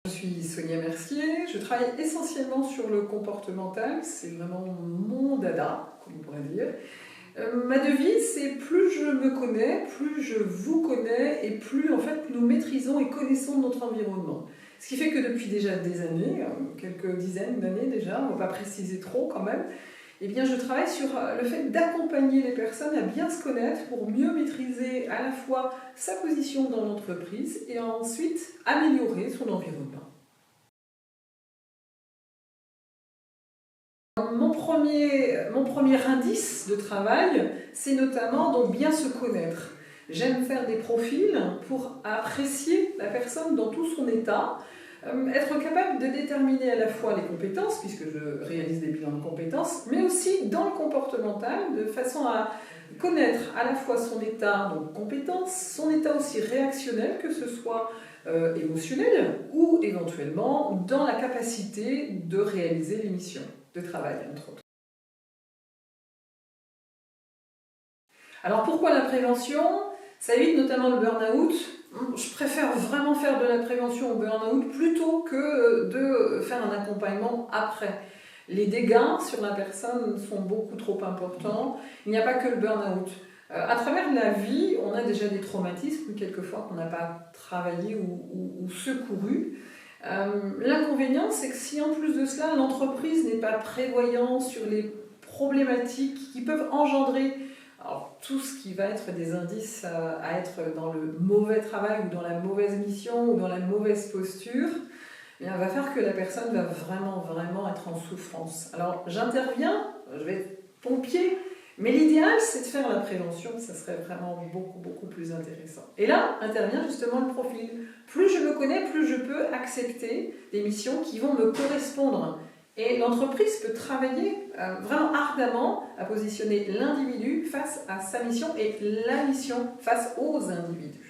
Je suis Sonia Mercier, je travaille essentiellement sur le comportemental, c'est vraiment mon dada, comme on pourrait dire. Ma devise, c'est plus je me connais, plus je vous connais et plus en fait nous maîtrisons et connaissons notre environnement. Ce qui fait que depuis déjà des années, quelques dizaines d'années déjà, on ne va pas préciser trop quand même, eh bien je travaille sur le fait d'accompagner les personnes à bien se connaître pour mieux maîtriser à la fois sa position dans l'entreprise et ensuite améliorer son environnement. Mon premier indice de travail, c'est notamment donc bien se connaître. J'aime faire des profils pour apprécier la personne dans tout son état, être capable de déterminer à la fois les compétences, puisque je réalise des bilans de compétences, mais aussi dans le comportemental, de façon à connaître à la fois son état donc compétence, son état aussi réactionnel, que ce soit émotionnel ou éventuellement dans la capacité de réaliser les missions de travail, entre autres. Alors pourquoi la prévention? Ça évite notamment le burn-out. Je préfère vraiment faire de la prévention au burn-out plutôt que de faire un accompagnement après. Les dégâts sur la personne sont beaucoup trop importants. Il n'y a pas que le burn-out. À travers la vie, on a déjà des traumatismes, quelquefois qu'on n'a pas travaillé ou secouru. L'inconvénient, c'est que si en plus de cela, l'entreprise n'est pas prévoyante sur les problématiques qui peuvent engendrer tout ce qui va être des indices à être dans le mauvais travail ou dans la mauvaise mission ou dans la mauvaise posture, eh bien, va faire que la personne va vraiment être en souffrance. Alors j'interviens, je vais être pompier, mais l'idéal c'est de faire la prévention, ça serait vraiment beaucoup plus intéressant. Et là intervient justement le profil. Plus je me connais, plus je peux accepter des missions qui vont me correspondre. Et l'entreprise peut travailler vraiment ardemment à positionner l'individu face à sa mission et la mission face aux individus.